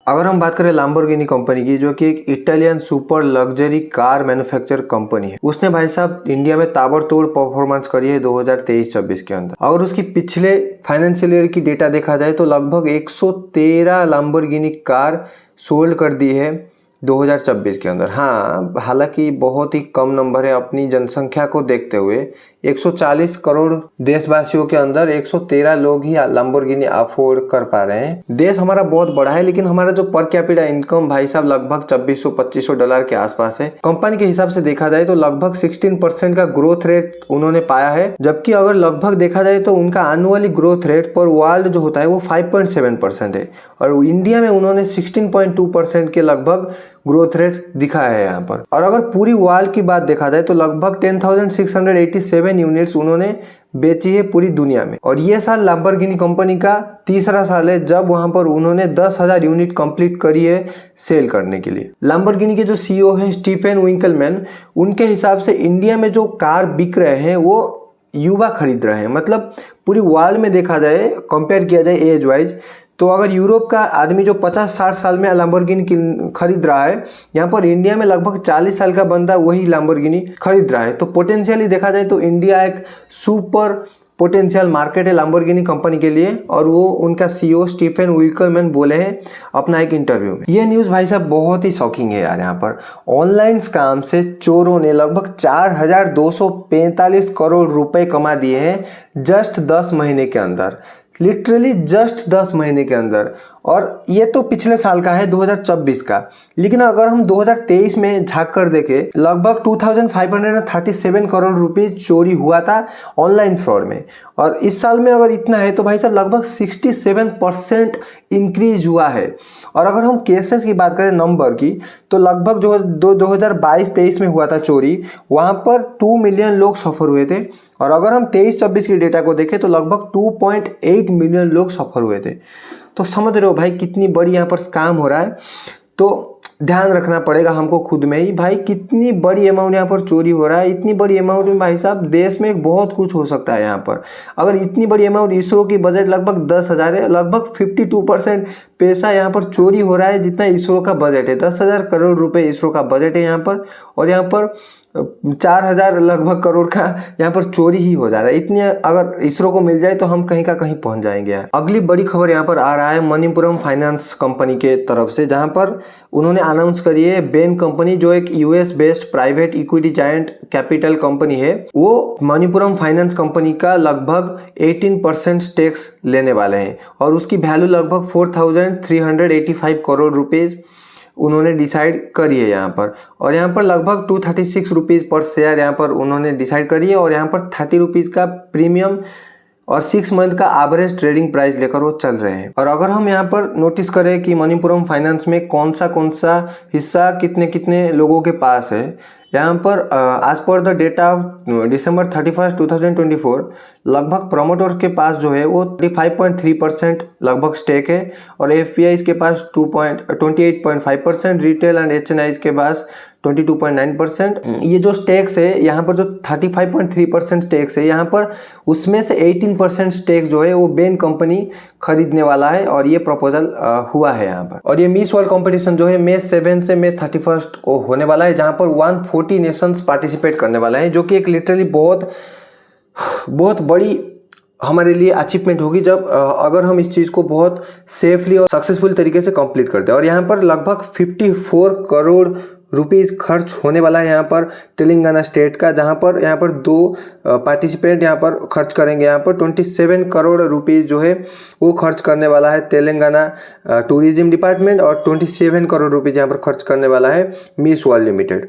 अगर हम बात करें लैम्बोर्गिनी कंपनी की, जो कि एक Italian super luxury car manufacture company है, उसने भाई साहब इंडिया में ताबड़तोड़ परफॉर्मेंस करी है 2023-24 के अंदर। अगर उसकी पिछले फाइनेंशियल ईयर की डेटा देखा जाए तो लगभग 113 लैम्बोर्गिनी कार सोल्ड कर दी है 2024 के अंदर। हाँ, हालांकि बहुत ही कम नंबर है अपनी जनसंख्या को देखते हुए। 140 करोड़ देशवासियों के अंदर 113 लोग ही लैम्बोर्गिनी अफोर्ड कर पा रहे हैं। देश हमारा बहुत बड़ा है, लेकिन हमारा जो पर कैपिटा इनकम भाई साहब लगभग $2400-2500 के आसपास है। कंपनी के हिसाब से देखा जाए तो लगभग 16% का ग्रोथ रेट उन्होंने पाया है, जबकि अगर लगभग देखा जाए तो उनका एनुअली ग्रोथ रेट पर वर्ल्ड जो होता है वो 5.7% है, और इंडिया में उन्होंने 16.2% के लगभग ग्रोथ रेट दिखाया है यहाँ पर। और अगर पूरी वर्ल्ड की बात देखा जाए तो लगभग 10,687 यूनिट्स उन्होंने बेची है पूरी दुनिया में। और ये साल लैम्बोर्गिनी कंपनी का तीसरा साल है जब वहां पर उन्होंने 10,000 यूनिट कंप्लीट करी है सेल करने के लिए। लैम्बोर्गिनी के जो सीईओ हैं स्टीफन विंकलमैन, उनके हिसाब से इंडिया में जो कार बिक रहे हैं वो युवा खरीद रहे हैं। मतलब पूरी वर्ल्ड में देखा जाए, कंपेयर किया जाए एज वाइज, तो अगर यूरोप का आदमी जो 50-60 साल में लैम्बोर्गिनी खरीद रहा है, यहाँ पर इंडिया में लगभग 40 साल का बंदा वही लैम्बोर्गिनी खरीद रहा है। तो पोटेंशियली देखा जाए तो इंडिया एक सुपर पोटेंशियल मार्केट है लैम्बोर्गिनी कंपनी के लिए, और वो उनका सीईओ स्टीफन विंकलमैन बोले हैं अपना एक इंटरव्यू में। ये न्यूज़ भाई साहब बहुत ही शॉकिंग है यार। यहाँ पर ऑनलाइन स्कैम से चोरों ने लगभग 4,245 करोड़ रुपए कमा दिए हैं जस्ट 10 महीने के अंदर। लिटरली जस्ट 10 महीने के अंदर। और ये तो पिछले साल का है, 2024 का। लेकिन अगर हम 2023 में झांक कर देखें, लगभग 2,537 करोड़ रुपए चोरी हुआ था ऑनलाइन फ्रॉड में। और इस साल में अगर इतना है तो भाई साहब लगभग 67% इंक्रीज हुआ है। और अगर हम केसेस की बात करें नंबर की, तो लगभग जो 2022-23 में हुआ था चोरी, वहाँ पर 2 मिलियन लोग सफ़र हुए थे। और अगर हम 23-24 की डेटा को देखें तो लगभग 2.8 मिलियन लोग सफ़र हुए थे। तो समझ रहे हो भाई कितनी बड़ी यहाँ पर स्कैम हो रहा है। तो ध्यान रखना पड़ेगा हमको खुद में ही भाई, कितनी बड़ी अमाउंट यहाँ पर चोरी हो रहा है। इतनी बड़ी अमाउंट में भाई साहब देश में बहुत कुछ हो सकता है यहाँ पर। अगर इतनी बड़ी अमाउंट, इसरो की बजट लगभग 10,000 है, लगभग 52% पैसा यहाँ पर चोरी हो रहा है जितना इसरो का बजट है। 10,000 करोड़ रुपए इसरो का बजट है यहाँ पर, और यहाँ पर 4,000 लगभग करोड़ का यहाँ पर चोरी ही हो जा रहा है। इतनी अगर इसरो को मिल जाए तो हम कहीं का कहीं पहुंच जाएंगे यार। अगली बड़ी खबर यहाँ पर आ रहा है मणिपुरम फाइनेंस कंपनी के तरफ से, जहाँ पर उन्होंने अनाउंस करी है बेन कंपनी, जो एक US based private equity giant capital company है, वो मणिपुरम फाइनेंस कंपनी का लगभग 18% स्टेक्स लेने वाले हैं। और उसकी वैल्यू लगभग 4,385 करोड़ रुपए उन्होंने डिसाइड करी है यहाँ पर। और यहाँ पर लगभग 236 रुपीज़ पर शेयर यहाँ पर उन्होंने डिसाइड करी है। और यहाँ पर 30 रुपीज़ का प्रीमियम और 6 मंथ का एवरेज ट्रेडिंग प्राइस लेकर वो चल रहे हैं। और अगर हम यहाँ पर नोटिस करें कि मणिपुरम फाइनेंस में कौन सा हिस्सा कितने कितने लोगों के पास है, यहाँ पर as per the data of December 31, 2024 लगभग प्रमोटर के पास जो है वो 35.3% लगभग स्टेक है। और एफपीआई के पास 28.5%, रिटेल एंड एचएनआई के पास 22.9%। ये जो स्टेक्स है यहाँ पर, जो 35.3% स्टेक्स है यहाँ पर, उसमें से 18% स्टेक जो है वो बेन कंपनी खरीदने वाला है। और ये प्रपोजल हुआ है यहाँ पर। और ये मिस वर्ल्ड कंपटीशन जो है May 7 से May 31 को होने वाला है, जहाँ पर 140 नेशंस पार्टिसिपेट करने वाला है, जो कि एक लिटरली बहुत बड़ी हमारे लिए अचीवमेंट होगी जब अगर हम इस चीज़ को बहुत सेफली और सक्सेसफुल तरीके से कंप्लीट करते हैं। और यहाँ पर लगभग 54 करोड़ रुपीज़ खर्च होने वाला है यहाँ पर तेलंगाना स्टेट का, जहाँ पर यहाँ पर 2 पार्टिसिपेंट यहाँ पर खर्च करेंगे। यहाँ पर 27 करोड़ रुपीज़ जो है वो खर्च करने वाला है तेलंगाना टूरिज्म डिपार्टमेंट, और 27 करोड़ रुपीज़ यहाँ पर खर्च करने वाला है मिस वर्ल्ड लिमिटेड।